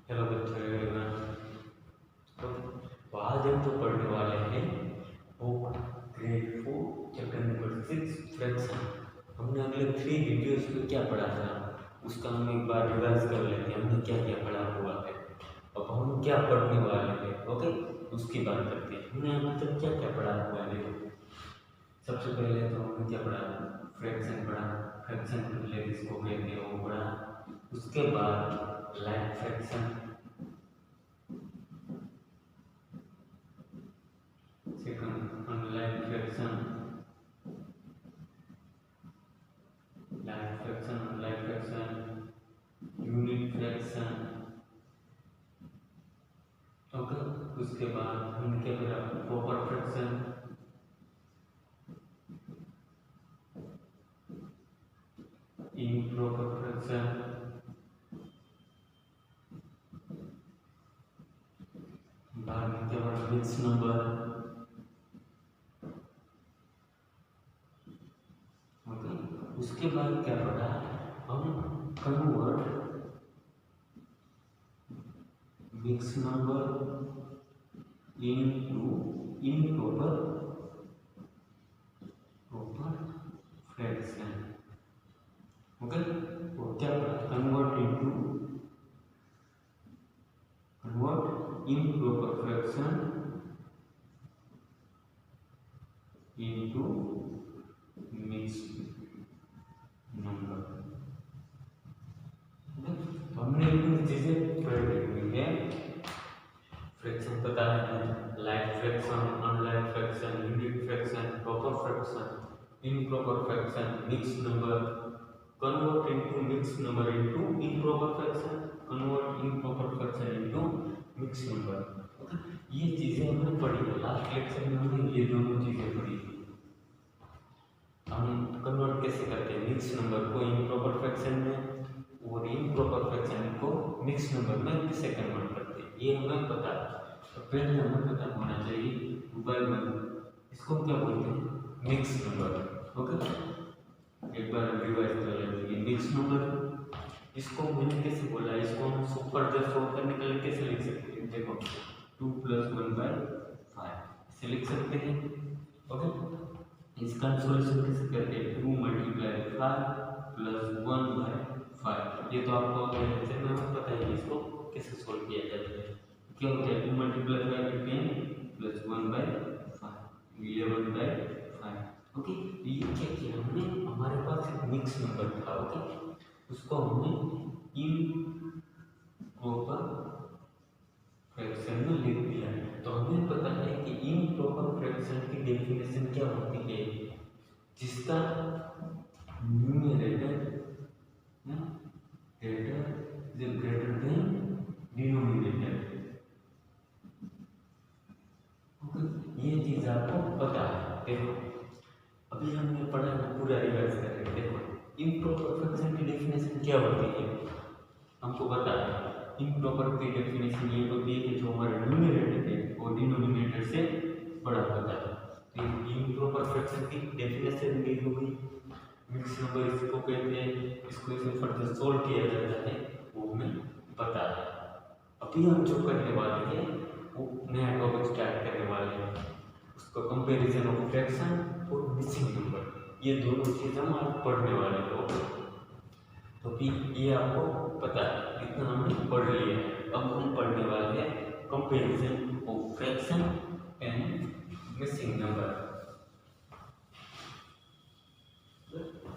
Hello बच्चों everyone. तो आज हम जो पढ़ने वाले हैं वो ग्रेड 4 चैप्टर नंबर 6 फ्रैक्शन। हमने अगले 3 वीडियोस में क्या पढ़ा था उसका हम एक बार रिवाइज कर लेते हैं। हमने क्या क्या पढ़ा हुआ है, अब हम क्या पढ़ने वाले हैं, ओके उसकी बात करते हैं। हमने मतलब क्या क्या पढ़ा हुआ है। देखो, सबसे पहले तो हमने क्या पढ़ा, फ्रैक्शन पढ़ा। फ्रैक्शन पहले किसको कहते हैं वो पढ़ा। उसके बाद like fraction, second unlike fraction, like fraction, unlike fraction, unit fraction, okay. उसके बाद हमने क्या पढ़ा, प्रॉपर फ्रैक्शन, इम्प्रॉपर फ्रैक्शन, बाद में क्या पढ़ा, मिक्स नंबर, ओके। उसके बाद क्या पढ़ा हम, convert mix number into improper proper fraction, okay. वो क्या पढ़ा, convert improper fraction into mixed number। तो हमने इतनी चीजें पढ़ ली है। फ्रैक्शन पता है, like fraction, unlike fraction, unit fraction, proper fraction, improper fraction, mix number, convert into mix number into improper fraction, convert improper fraction into mix number. ये चीजें हमने पढ़ी है। लास्ट लेक्चर में हमने ये दोनों चीजें पढ़ी थी। हम कन्वर्ट कैसे करते हैं मिक्स नंबर को इम्प्रॉपर फ्रैक्शन में और इम्प्रॉपर फ्रैक्शन को मिक्स नंबर में कैसे कन्वर्ट करते हैं, ये हमें पता है। तो पहले हमें पता होना चाहिए बाय इसको क्या बोलते हैं, मिक्स नंबर, ओके। एक बार रिवाइज कर लेते हैं। मिक्स नंबर इसको मैंने कैसे बोला, इसको हम फर्दर सॉल्व करने के लिए कैसे लिख सकते हैं। देखो 2 + 1/5 ऐसे लिख सकते हैं, ओके। इसका सॉल्यूशन कैसे करते हैं, 2 × 5 + 1/5। ये तो आपको लेक्चर में पता ही है इसको कैसे सॉल्व किया जाता है। क्या होता है, 2 × 5 = 10 + 1/5 11/5, ओके। ये क्या किया हमने, हमारे पास एक मिक्स नंबर था, ओके। उसको हमने इम्प्रॉपर फ्रैक्शन में लिख दिया। तो हमें पता है कि इम्प्रॉपर फ्रैक्शन की डेफिनेशन क्या होती है, जिसका numerator greater than denominator, okay. ये चीज आपको पता है। देखो अभी हमने पढ़ा है, पूरा रिवाइज करेंगे। देखो इम्प्रॉपर फ्रैक्शन की डेफिनेशन क्या होती है, हमको पता है। इम्प्रॉपर की डेफिनेशन ये होती है कि जो हमारा न्यूमरेटर है वो डिनोमिनेटर से बड़ा होता है। तो इम्प्रॉपर फ्रैक्शन की डेफिनेशन दी होगी। मिक्स नंबर इसको कहते हैं, इसको इसे फर्दर सोल्व किया जाता है, वो हमें पता है। अभी हम जो करने वाले हैं वो नया टॉपिक स्टार्ट करने वाले हैं, उसको कंपैरिजन ऑफ फ्रैक्शन और मिसिंग नंबर, ये दोनों चीज़ हम आज पढ़ने वाले हैं। तो भी ये आपको पता है, इतना हमने पढ़ लिया है। अब हम पढ़ने वाले हैं comparison of fraction and missing number.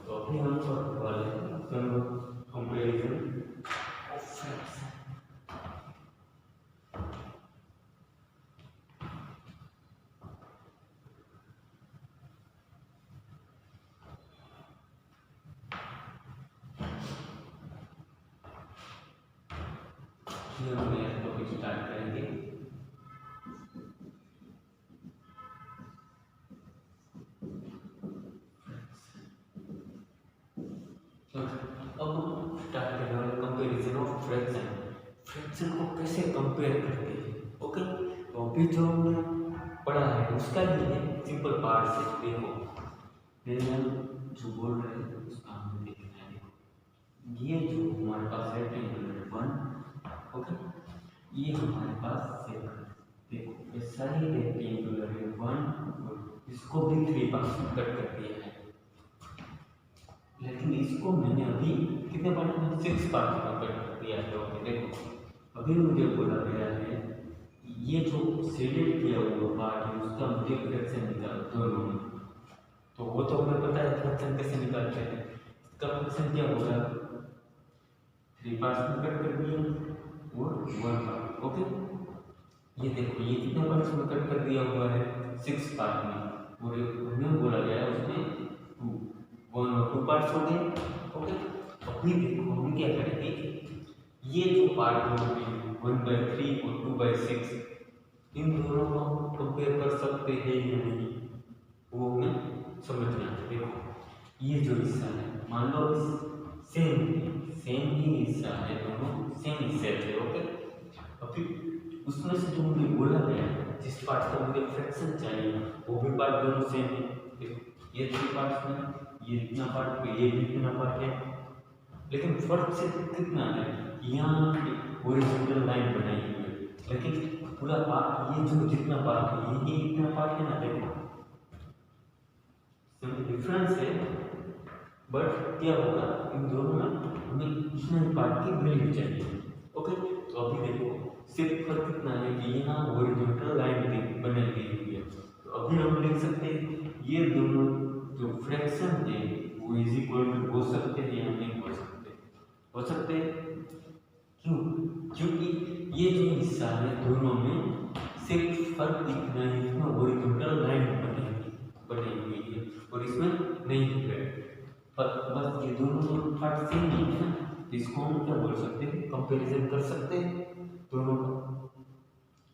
तो अभी हम पढ़ने वाले हैं कंपैरिजन ऑफ फ्रैक्शन। हम नया टॉपिक स्टार्ट करेंगे। अब स्टार्ट करने वाले कंपैरिजन ऑफ फ्रैक्शन। फ्रैक्शन को कैसे कंपेयर करते हैं, ओके। तो अभी जो हमने पढ़ा है उसका भी है सिंपल पार्ट से। देखो पहले हम जो बोल रहे हैं उसका हमें देखना है। ये जो हमारे पास रेक्टेंगल 1, ओके, ये हमारे पास सेकंड, देखो ये सारी रेक्टेंगुलर है 1, इसको भी 3 पार्ट्स में कट कर दिया है, लेकिन इसको मैंने अभी कितने पार्ट में 6 पार्ट में कट कर दिया है। ओके देखो अभी मुझे बोला गया है ये जो शेडेड किया हुआ पार्ट है उसका मुझे फ्रैक्शन निकालो दोनों में, तो वो तो हमें पता है फ्रैक्शन कैसे निकालते हैं। इसका फ्रैक्शन क्या होगा, 3 पार्ट्स में कट कर दिया और 1 पार्ट। ओके ये देखो ये कितने पार्ट्स में कट कर दिया हुआ है, 6 पार्ट में, और हमें बोला गया उसमें 1 और 2 पार्ट्स हो गए। ओके अभी देखो हम क्या करेंगे, ये जो पार्ट होगी 1/3 और 2/6 इन दोनों को हम कंपेयर कर सकते हैं या नहीं, वो हमें समझना है। देखो ये जो हिस्सा है मान लो सेम ही हिस्सा है, दोनों सेम हिस्से थे। ओके अभी उसमें से जो मुझे बोला गया जिस पार्ट का मुझे फ्रैक्शन चाहिए वो भी पार्ट दोनों सेम है। ये 3 पार्ट्स में ये इतना पार्ट ये भी इतना पार्ट है, लेकिन फर्क सिर्फ कितना है, यहाँ हॉरिजॉन्टल लाइन बनाई हुई है, लेकिन पूरा पार्ट ये जो जितना पार्ट है ये इतना पार्ट है ना, देखो डिफरेंस है, बट क्या होगा इन दोनों में हमें इतना ही पार्ट की वैल्यू चाहिए। ओके तो अभी देखो सिर्फ फर्क कितना है कि यहाँ हॉरिजॉन्टल लाइन बनाई गई हुई है, तो अभी हम लिख सकते हैं ये दोनों जो फ्रैक्शन है वो इज इक्वल टू हो सकते हैं या नहीं हो सकते क्यों, क्योंकि ये जो हिस्सा है दोनों में सिर्फ फर्क इतना है इसमें हॉरिजॉन्टल लाइन बनी हुई है और इसमें नहीं है, पर बस ये दोनों पार्ट सेम ही है ना, इसको हम क्या बोल सकते हैं, कंपैरिजन कर सकते हैं दोनों का।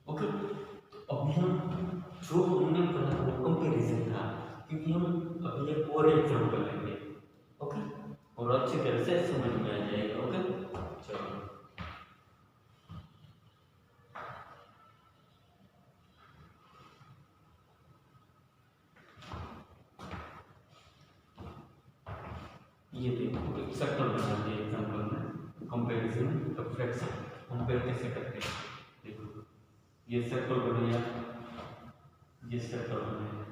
ओके तो अभी हम जो हमने पढ़ा वो कंपैरिजन था, क्योंकि हम अभी एक और एग्जांपल लेंगे। ओके और अच्छी तरह से समझ में आ जाएगा। ओके चलो ये देखो एक सर्कल बना दिया एग्जांपल में, कंपैरिजन ऑफ फ्रैक्शन कंपेयर कैसे करते हैं। देखो ये सर्कल बनाया, ये सर्कल बनाया,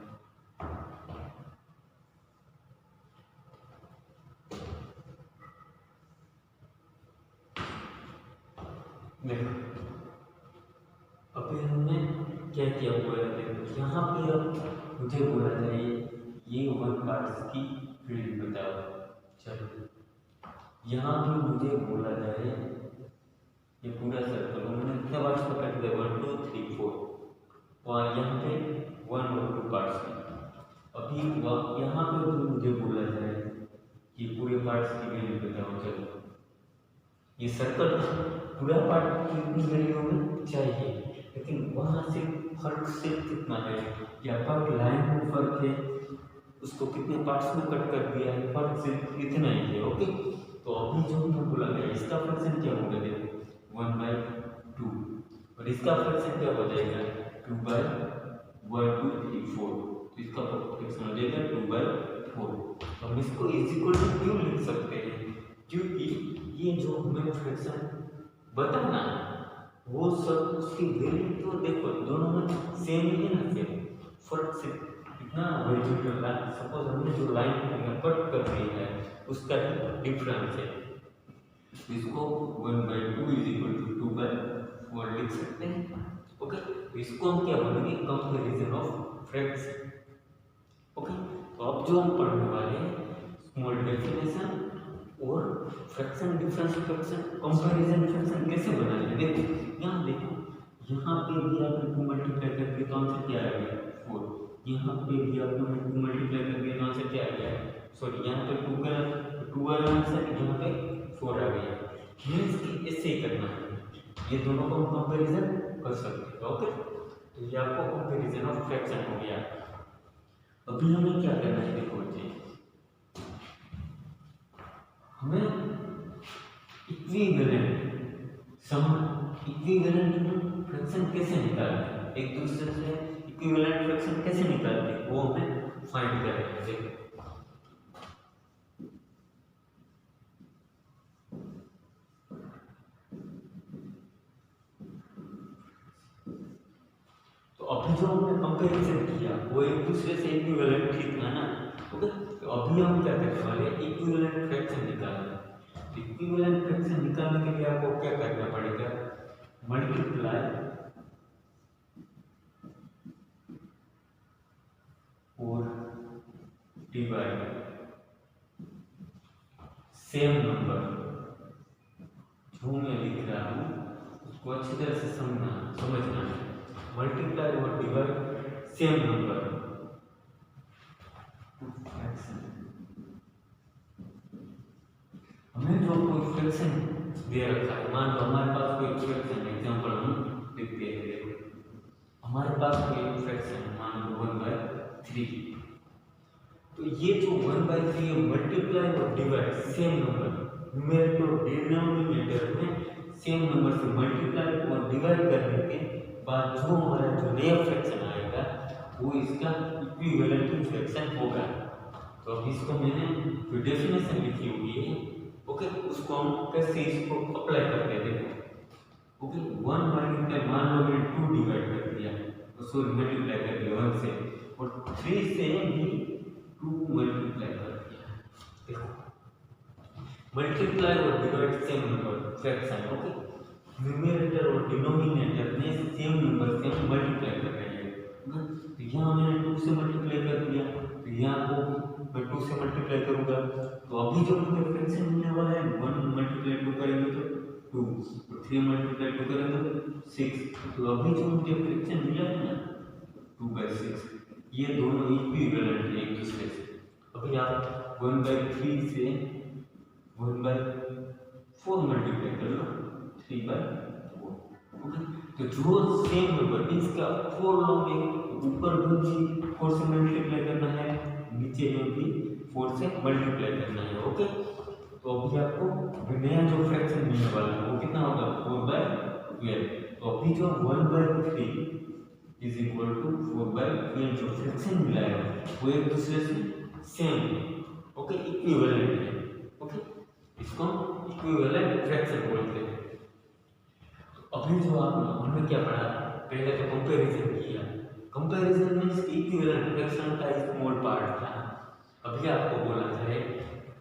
देखो अभी हमने क्या किया हुआ है, देखो यहाँ पे अब मुझे बोला जाए ये 1 पार्ट्स की फील्ड बताओ। चलो यहाँ भी मुझे बोला जाए ये पूरा सर्कल हमने कितने पार्ट्स में काट दिया, 1 2 3 4, वहाँ यहाँ पे 1 और 2 पार्ट्स में। अभी यहाँ पे भी मुझे बोला जाए कि पूरे पार्ट्स की वैल्यू बताओ। चलो ये सर्कल पूरा पार्ट कितनी वैल्यू हमें चाहिए, लेकिन वहाँ से फर्क सिर्फ कितना है, या पार्ट लाइन में फर्क है उसको कितने पार्ट्स में कट कर दिया है, फर्क सिर्फ इतना ही है। ओके तो अभी जो हमें बोला गया इसका फ्रैक्शन क्या होगा, देखो 1/2 और इसका फ्रैक्शन क्या हो जाएगा 2/1 2 3 4, तो इसका फ्रैक्शन हो जाएगा 2/4। हम इसको इज इक्वल टू क्यों लिख सकते हैं, क्योंकि ये जो हमें फ्रैक्शन बताना वो सब उसकी वैल्यू तो देखो दोनों में सेम ही है ना, सेम फर्क सिर्फ इतना हॉरिजॉन्टल लाइन, सपोज हमने जो लाइन कट कर दी है उसका डिफरेंस है, इसको 1/2 इज इक्वल टू 2/4 लिख सकते हैं। ओके इसको हम क्या बोलेंगे, कंपैरिजन ऑफ फ्रैक्शन। ओके तो अब जो हम पढ़ने वाले हैं स्मॉल डेफिनेशन और fraction difference fraction comparison fraction कैसे बनाएंगे। देखो यहाँ देखो यहाँ पे भी आपने 2 मल्टीप्लाई करके तो आंसर क्या आ गया 4, यहाँ पे भी आपने 2 मल्टीप्लाई करके तो आंसर क्या आ गया, सॉरी यहाँ पे 2 का 2 आया आंसर, यहाँ पे 4 आ गया। मीन्स कि ऐसे ही करना है, ये दोनों को हम कंपैरिजन कर सकते हैं। ओके तो ये आपको कंपैरिजन ऑफ फ्रैक्शन हो गया। अभी हमें क्या करना है, देखो जी हमें इक्विवेलेंट फ्रैक्शन कैसे निकालते हैं, एक दूसरे से इक्विवेलेंट फ्रैक्शन कैसे निकालते हैं वो हमें फाइंड करना है। देखो जो हमने कंपैरिजन किया वो एक दूसरे से इक्विवेलेंट ठीक था ना। ओके, तो अभी हम क्या करने वाले हैं, इक्विवेलेंट फ्रैक्शन निकालना। इक्विवेलेंट फ्रैक्शन निकालने के लिए आपको क्या करना पड़ेगा, मल्टीप्लाई और डिवाइड सेम नंबर, जो मैं लिख रहा हूँ उसको अच्छी तरह से समझना है। मल्टीप्लाई और डिवाइड सेम नंबर, हमें जो कोई फ्रैक्शन दे रखा है, मान लो हमारे पास कोई फ्रैक्शन, एग्जांपल हम लिखते हैं, देखो हमारे पास कोई फ्रैक्शन मान लो 1/3, तो ये जो 1/3 है मल्टीप्लाई और डिवाइड सेम नंबर, न्यूमरेटर और डिनोमिनेटर में सेम नंबर से मल्टीप्लाई और डिवाइड करने के बाद जो हमारा जो नया फ्रैक्शन आएगा वो इसका इक्विवेलेंट फ्रैक्शन होगा। तो अब इसको मैंने जो डेफिनेशन लिखी हुई है, ओके, उसको हम कैसे इसको अप्लाई करते हैं, देखो। ओके, 1 मल्टीप्लाई, मान लो मैंने 2 डिवाइड कर दिया, सॉरी मल्टीप्लाई कर दिया 1 से, और 3 से भी 2 मल्टीप्लाई कर दिया। देखो मल्टीप्लाई और divide same number fraction, okay, numerator और डिनोमिनेटर में सेम नंबर से हम मल्टीप्लाई कर रहे हैं। तो यहाँ मैंने 2 से मल्टीप्लाई कर दिया, तो यहाँ को मैं 2 से मल्टीप्लाई करूंगा, तो अभी जो मुझे फ्रैक्शन मिलने वाला है 1 मल्टीप्लाई 2 करेंगे तो 2, और 3 मल्टीप्लाई 2 करेंगे तो 6, तो अभी जो मुझे फ्रैक्शन मिला है ना 2/6, ये दोनों इक्विवेलेंट है एक दूसरे से। अभी आप 1/3 से 1/4 मल्टीप्लाई कर लो, 3/4, ओके। तो जो सेम नंबर इसका 4 लोगे, ऊपर भी 4 से मल्टीप्लाई करना है, नीचे में भी 4 से मल्टीप्लाई करना है, ओके। तो अभी आपको नया जो फ्रैक्शन मिलने वाला है वो कितना होगा, 4/12। तो अभी जो 1/3 इज इक्वल टू 4/12 जो फ्रैक्शन मिला है वो एक दूसरे से सेम है, ओके, इक्विवेलेंट है, ओके, इसको इक्विवेलेंट फ्रैक्शन बोलते हैं। तो अभी जो हमने क्या पढ़ा, पहले तो कंपैरिजन किया, कंपैरिजन मींस इक्विवेलेंट फ्रैक्शन का स्मॉल पार्ट था। अभी आपको बोला है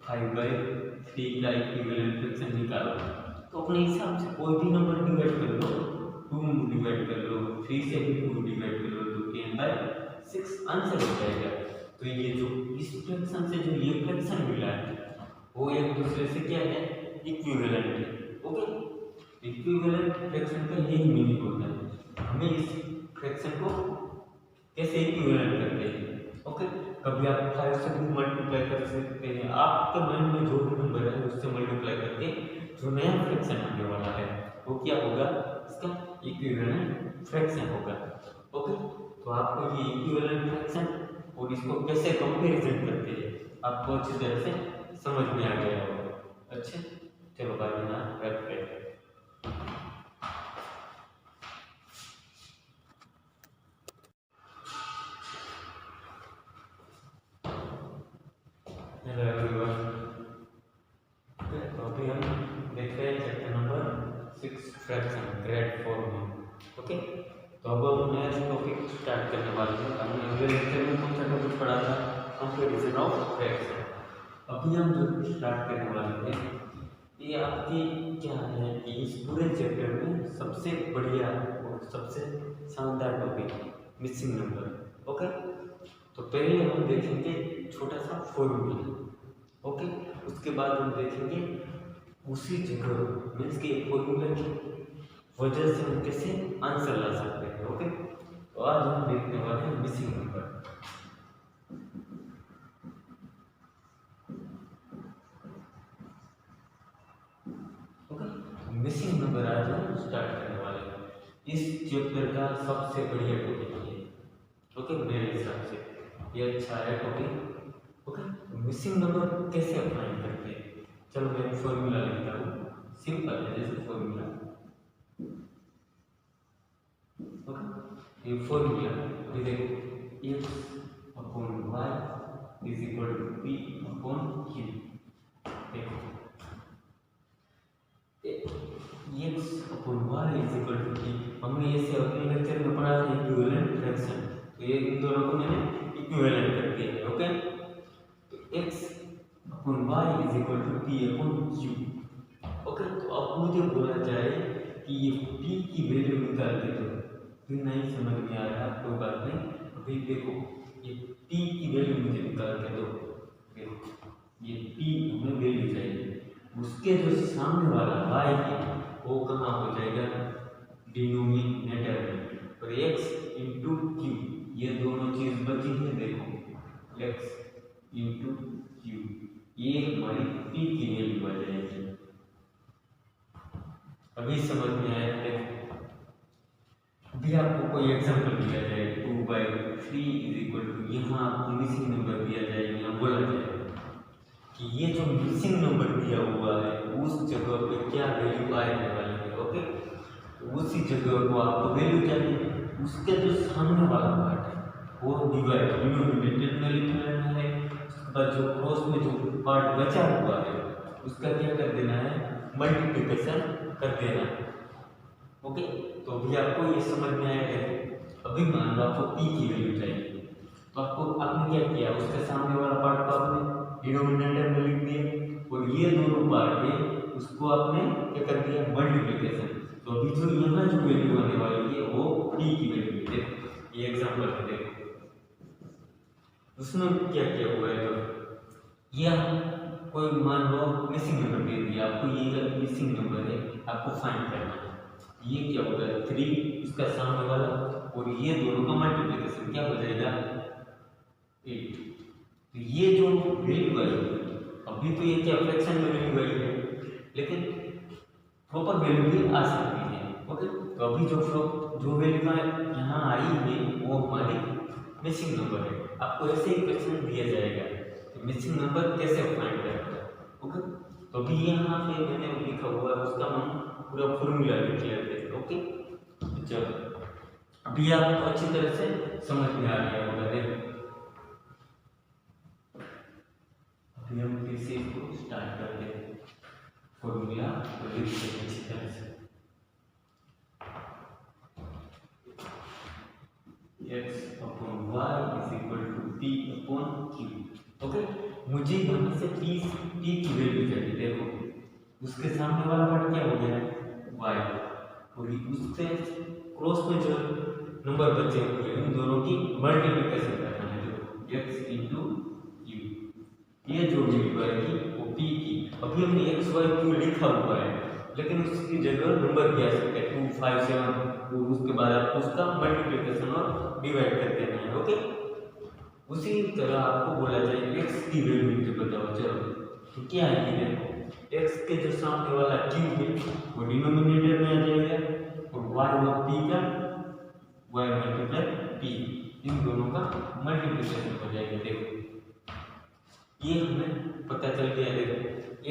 5/3 का इक्विवेलेंट फ्रैक्शन निकालो, तो अपने हिसाब से कोई भी नंबर डिवाइड कर लो, 2 डिवाइड कर लो, 3 से भी 2 डिवाइड कर लो, तो 10/6 आंसर हो जाएगा। तो ये जो इस फ्रैक्शन से जो ये फ्रैक्शन मिला है वो एक दूसरे से क्या है, इक्विवेलेंट है, ओके। इक्विवेलेंट फ्रैक्शन का यही मीनिंग होता है। हमें इस फ्रैक्शन को कैसे इक्विवेलेंट करते हैं, ओके। कभी आप 5 से भी मल्टीप्लाई कर सकते हैं, आपके माइंड में जो भी नंबर है उससे मल्टीप्लाई करके जो नया फ्रैक्शन आने वाला है वो क्या होगा, इसका इक्विवेलेंट फ्रैक्शन होगा, ओके। तो आपको ये इक्विवेलेंट फ्रैक्शन और इसको कैसे कंपैरिजन करते हैं आपको अच्छी तरह से समझ में आ गया होगा। अच्छा, चलो भाई यहाँ रखते हैं। हेलो एवरीवन, तो अभी हम देख रहे हैं चैप्टर नंबर 6 फ्रैक्शन ग्रेड 4 में, ओके। तो अब हम नया टॉपिक स्टार्ट करने वाले हैं। हमने अगले लेक्चर में कौन सा टॉपिक पढ़ा था, कंपैरिजन ऑफ फ्रैक्शन। अभी हम जो स्टार्ट करने वाले हैं ये आपकी क्या है कि इस पूरे चैप्टर में सबसे बढ़िया और सबसे शानदार टॉपिक मिसिंग नंबर, ओके। तो पहले हम देखेंगे छोटा सा फॉर्मूला, ओके। उसके बाद हम देखेंगे उसी जगह मीन्स के फॉर्मूला की वजह से हम कैसे आंसर ला सकते हैं, ओके। तो आज हम देखने वाले हैं missing number, okay. Missing number आज हम स्टार्ट करने वाले हैं। इस चैप्टर का सबसे बढ़िया टॉपिक है, ओके, मेरे हिसाब से ये अच्छा है टॉपिक, ओके। मिसिंग नंबर कैसे अप्लाई करते हैं, चलो मैं फॉर्मूला लिखता हूँ, सिंपल है जैसे फॉर्मूला, ओके। ये फॉर्मूला ये देखो, x upon y is equal to p upon q। देखो x upon y is equal to p। हमने ऐसे अपने लेक्चर में पढ़ा था इक्विवेलेंट फ्रैक्शन, तो ये इन दोनों को मैंने इक्विवेलेंट कर दिया है। ओके, तो x upon y is equal to p upon q। Okay, तो अब मुझे बोला जाए कि ये p की वैल्यू निकाल के दो, फिर नहीं समझ में आ रहा कोई बात नहीं। अभी देखो ये p की वैल्यू मुझे निकाल के दो, देखो ये p हमें वैल्यू चाहिए, उसके जो सामने वाला y है वो कहाँ हो जाएगा, डिनोमिनेटर में, और x इंटू क्यू, ये दोनों चीज बची है। देखो x इंटू क्यू, ये हमारी p की वैल्यू आ जाएगी। अभी समझ में आया? देखो अभी आपको कोई एग्जांपल दिया जाए 2/3 इज इक्वल टू, यहाँ आपको मिसिंग नंबर दिया जाएगा, यहाँ बोला जाएगा कि ये जो मिसिंग नंबर दिया हुआ है उस जगह पे क्या वैल्यू आने वाली है। ओके, तो उसी जगह को आपको वैल्यू चाहिए, उसके जो सामने वाला पार्ट है वो डिवाइड डिनोमिनेटर में लिख लेना है, उसके बाद जो क्रॉस में जो पार्ट बचा हुआ है उसका क्या कर देना है, मल्टीप्लिकेशन कर देना है। ओके, तो अभी आपको ये समझ में आएगा। अभी मान लो आपको p की वैल्यू चाहिए, तो आपने क्या किया, उसके सामने वाला पार्ट को आपने डिनोमिनेटर में लिख दिया, और ये दोनों पार्ट है उसको आपने क्या कर दिया, मल्टीप्लिकेशन। तो अभी जो यहाँ जो वैल्यू आने वाली है वो p की वैल्यू है। देखो ये एग्जांपल है, देखो उसमें क्या किया हुआ है, तो यह कोई मान लो मिसिंग नंबर दे दिया आपको, ये मिसिंग नंबर है, आपको फाइंड करना है। ये क्या होगा 3, उसका सामने वाला, और ये दोनों का मल्टीप्लिकेशन क्या हो जाएगा 8। तो ये जो वैल्यू आई अभी तो ये क्या फ्रैक्शन में वैल्यू आई है, लेकिन प्रॉपर वैल्यू भी आ सकती है। ओके, तो अभी जो वैल्यू यहाँ आई है वो हमारी मिसिंग नंबर है। आपको ऐसे ही क्वेश्चन दिया जाएगा कि मिसिंग नंबर कैसे फाइंड करना है। ओके, तो अभी यहाँ पे मैंने लिखा हुआ है उसका हम पूरा फॉर्मूला लिख लेते हैं। ओके, चलो अभी आपको अच्छी तरह से समझ में आ गया होगा। देखो अभी हम फिर से इसको स्टार्ट करते हैं, फॉर्मूला को लिखते हैं अच्छी तरह से। x upon y is equal to p upon q। Okay, मुझे यहाँ से p की वैल्यू चाहिए। देखो उसके सामने वाला पार्ट क्या हो गया y, और उससे क्रॉस में जो नंबर बचे हुए हैं उन दोनों की मल्टीप्लिकेशन करना है। देखो x इंटू क्यू, ये जो वैल्यू आएगी वो p की। अभी हमने x y q लिखा हुआ है, लेकिन उसकी जगह नंबर भी आ सकता है 2 5 7, तो उसके बाद आपको उसका मल्टीप्लिकेशन और डिवाइड कर देना है। ओके, उसी तरह आपको बोला जाए x की वैल्यू मुझे बताओ। चलो तो क्या है ये, देखो x के जो सामने वाला q है वो डिनोमिनेटर में आ जाएगा, और y और p का y मल्टीप्लाई p, इन दोनों का मल्टीप्लिकेशन हो जाएगा। देखो ये हमें पता चल गया। देखो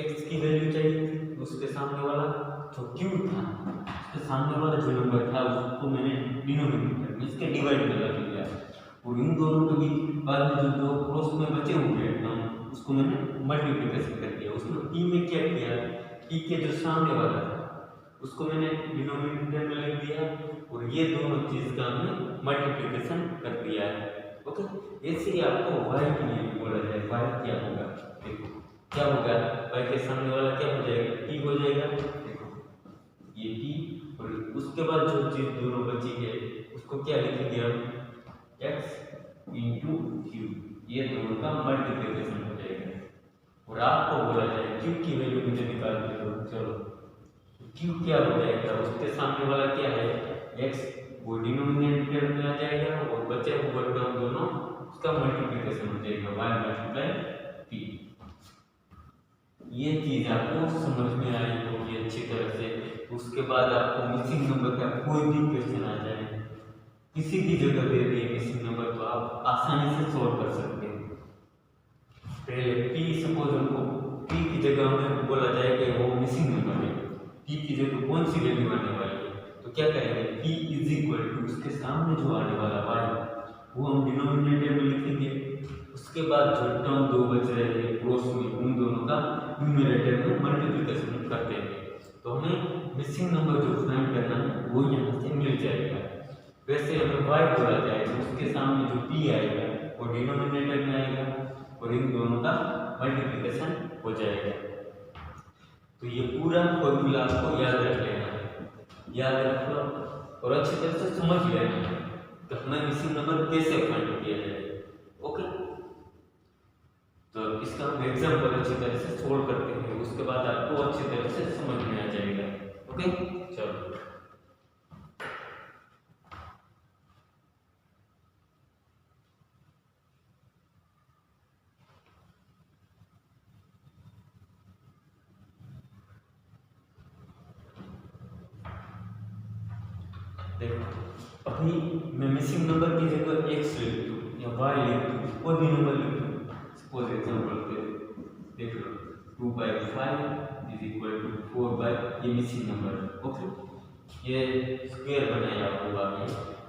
x की वैल्यू चाहिए, उसके सामने वाला जो q था उसके सामने वाला जो नंबर था उसको मैंने डिनोमिनेटर में इसके डिवाइड में रख दिया, और इन दोनों के बीच बाद में जो क्रॉस में बचे हुए हैं उसको मैंने मल्टीप्लिकेशन कर दिया। उसमें p में क्या किया, p के जो सामने वाला था उसको मैंने डिनोमिनेटर में लिख दिया, और ये दोनों चीज का हमने मल्टीप्लिकेशन कर दिया है। ओके, ऐसे ही आपको y के लिए बोला जाए, y क्या होगा, देखो क्या होगा, y के सामने वाला क्या हो जाएगा, p हो जाएगा। देखो ये p, और उसके बाद जो चीज दोनों बची है उसको क्या लिखेंगे हम, x इंटू क्यू, ये दोनों का मल्टीप्लिकेशन हो जाएगा। और आपको बोला जाए q की वैल्यू मुझे निकाल के दो। चलो q क्या हो जाएगा, उसके सामने वाला क्या है x, वो डिनोमिनेटर में आ जाएगा, और बचे हुए टर्म दोनों उसका मल्टीप्लिकेशन हो जाएगा y मल्टीप्लाई p। ये चीज आपको समझ में आई होगी अच्छी तरह से। उसके बाद आपको मिसिंग नंबर का कोई भी क्वेश्चन आ जाए, किसी भी जगह दे दिए मिसिंग नंबर, तो आप आसानी से सॉल्व कर सकते हैं। पहले p, सपोज हमको p की जगह हमें बोला जाए कि वो मिसिंग नंबर है, p की जगह कौन सी वैल्यू आने वाली है, तो क्या करेंगे, p इज इक्वल टू उसके सामने जो आने वाला y वो हम डिनोमिनेटर में लिखेंगे, उसके बाद जो टर्म दो बच रहे हैं क्रॉस में उन दोनों का न्यूमरेटर में मल्टीप्लिकेशन कर देंगे। तो हमें मिसिंग नंबर जो फाइंड करना है वो यहाँ से मिल जाएगा। वैसे हमें y बोला जाए तो उसके सामने जो p आएगा वो डिनोमिनेटर में आएगा और इन दोनों का मल्टीप्लिकेशन हो जाएगा। तो ये पूरा फॉर्मूला आपको याद रख लेना है, याद रख लो और अच्छी तरह से समझ लेना है कि हमें मिसिंग नंबर कैसे फाइंड किया जाए। ओके, तो इसका हम एग्जाम्पल अच्छी तरह से सोल्व करते हैं, उसके बाद आपको अच्छी तरह से समझ में आ जाएगा। ओके, चलो देखो, अभी मैं मिसिंग नंबर की जगह x लिख दूं या y लिख दूं, कोई भी नंबर लिख दूं, सपोज एग्जांपल पे देख लो 2/5 = 4 ये मिसिंग नंबर है। ओके, ये स्क्वायर बनाया हुआ है,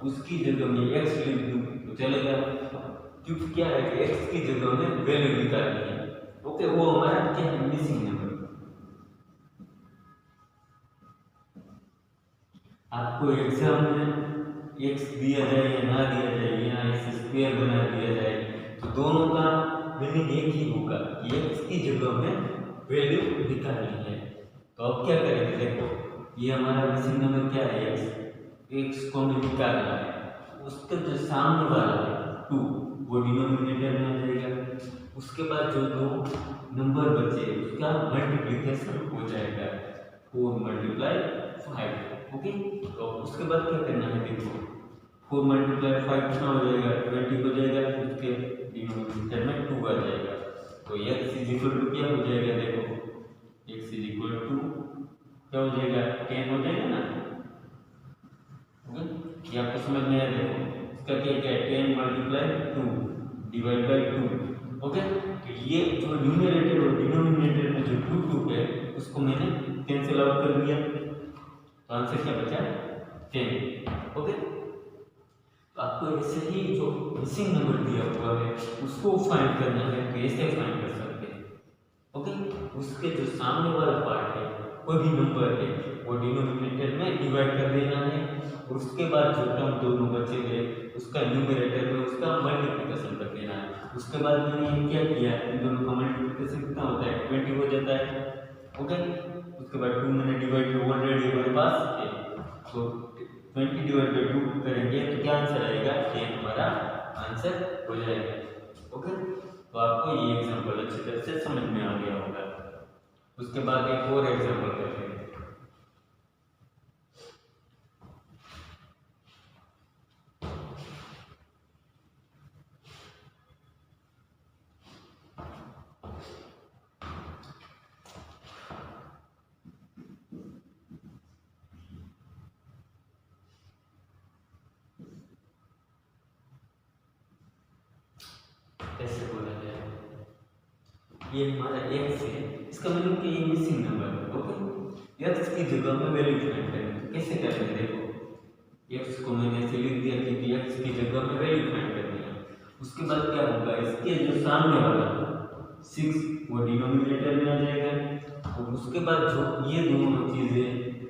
उसकी जगह में x लिख दूं तो चलेगा, क्योंकि क्या है कि x की जगह में वैल्यू निकालनी है। ओके, वो हमारा क्या है, मिसिंग नंबर। आपको एग्जाम में x दिया जाए या ना दिया जाए या इसे स्क्वायर बना दिया जाए तो दोनों का मीनिंग एक ही होगा कि x की जगह में वैल्यू निकालनी है। तो अब क्या करेंगे, देखो ये हमारा मिसिंग नंबर क्या है, x को हमें निकालना है, उसका जो सामने वाला है 2 वो डिनोमिनेटर में आ जाएगा, उसके बाद जो दो नंबर बचे उसका मल्टीप्लिकेशन हो जाएगा 4 × 5। ओके, तो उसके बाद क्या करना है, देखो 4 × 5 कितना हो जाएगा, 20 हो जाएगा, उसके डिनोमिनेटर में 2 आ जाएगा। तो x = क्या हो जाएगा, देखो x = क्या हो जाएगा, 10 हो जाएगा ना। ओके, ये आपको समझ में आया, देखो इसका क्या क्या है, 10 × 2 / 2। ओके, तो ये जो न्यूमरेटर और डिनोमिनेटर में जो 2 है उसको मैंने कैंसिल आउट कर दिया, तो आंसर क्या बचा, 10। ओके, तो आपको ऐसे ही जो मिसिंग नंबर दिया हुआ है उसको फाइंड करना है, कैसे फाइंड कर सकते हैं। ओके, उसके जो सामने वाला पार्ट है कोई भी नंबर है वो डिनोमिनेटर में डिवाइड कर देना है और उसके बाद जो टर्म दोनों बचे हुए उसका न्यूमरेटर में उसका मल्टीप्लिकेशन कर देना है। उसके बाद मैंने क्या किया, इन दोनों का मल्टीप्लिकेशन कितना होता है, 20 हो जाता है। ओके, उसके बाद 2 मैंने डिवाइड ऑलरेडी हमारे पास है, तो 20 / 2 करेंगे तो क्या आंसर आएगा, 10 हमारा आंसर हो जाएगा। ओके, तो आपको ये एग्जांपल अच्छी तरह से समझ में आ गया होगा। उसके बाद एक और एग्जांपल करते हैं। ऐसे बोला जाए, ये हमारा x है, इसका मतलब कि ये मिसिंग नंबर है। ओके, x की जगह में वैल्यू फाइंड करेंगे, कैसे करेंगे, देखो x को मैंने ऐसे लिख दिया कि x की जगह में वैल्यू फाइंड करनी है। उसके बाद क्या होगा, इसके जो सामने वाला 6 वो डिनोमिनेटर में आ जाएगा और उसके बाद जो ये दोनों चीजें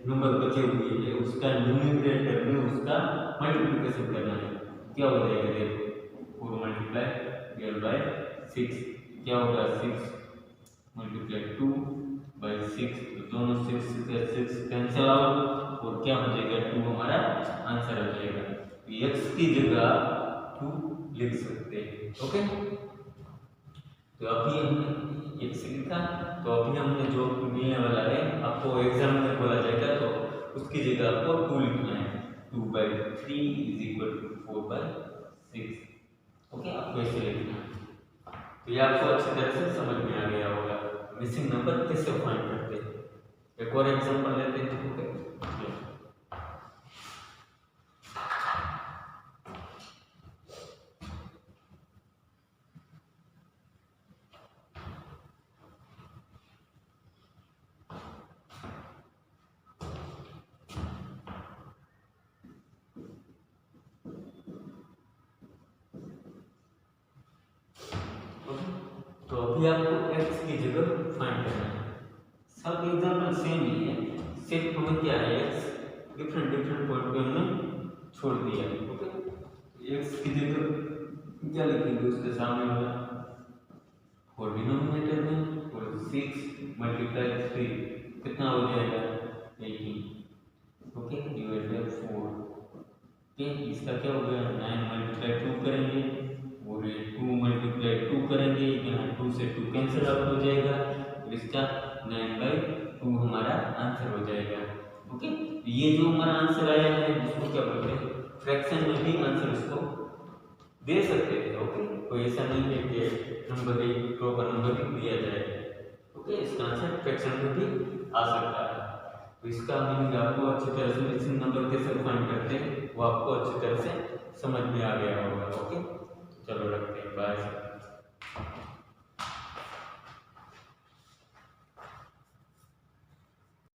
नंबर बचे हुए हैं उसका न्यूमरेटर में उसका मल्टीप्लिकेशन करना है। क्या हो जाएगा, देखो 4 × 12/6 क्या होगा, 6 × 2/6, तो दोनों 6 से 6 कैंसिल आउट और क्या हो जाएगा, 2 हमारा आंसर हो जाएगा। x की जगह 2 लिख सकते हैं। ओके, तो अभी हमने x लिखा, तो अभी हमने जो मिलने वाला है आपको एग्जाम में बोला जाएगा तो उसकी जगह आपको 2 लिखना है, 2/3 = 4/6। ओके, आपको ऐसे लिखना है। तो ये आपको अच्छी तरह से समझ में आ गया होगा मिसिंग नंबर कैसे फाइंड करते हैं। एक और एग्जांपल लेते हैं। ओके, तो अभी आपको x की जगह फाइंड करना है। सब एग्जांपल सेम ही है, सिर्फ हमें क्या है एक्स डिफरेंट डिफरेंट पॉइंट पे हमने छोड़ दिया। ओके, एक्स की जगह क्या लिखेंगे उसके सामने वाला और डिनोमिनेटर में, और 6 मल्टीप्लाई 3 कितना हो जाएगा 18। Okay, divide by 4। ओके, इसका क्या हो गया 9 मल्टीप्लाई 2 करेंगे और ये 2 मल्टीप्लाई 2 करेंगे, यहाँ 2 से 2 कैंसिल आउट हो जाएगा और इसका 9/2 हमारा आंसर हो जाएगा। ओके, ये जो हमारा आंसर आया है जिसको क्या बोलते हैं फ्रैक्शन में भी आंसर इसको दे सकते हैं। ओके, कोई ऐसा नहीं है कि नंबर एक प्रॉपर नंबर भी दिया जाए। ओके, इसका आंसर फ्रैक्शन में भी आ सकता है। तो इसका मीनिंग आपको अच्छी तरह से मिक्सिंग नंबर कैसे फाइंड करते हैं वो आपको अच्छी तरह से समझ में आ गया होगा। ओके, चलो रखते हैं, बाय।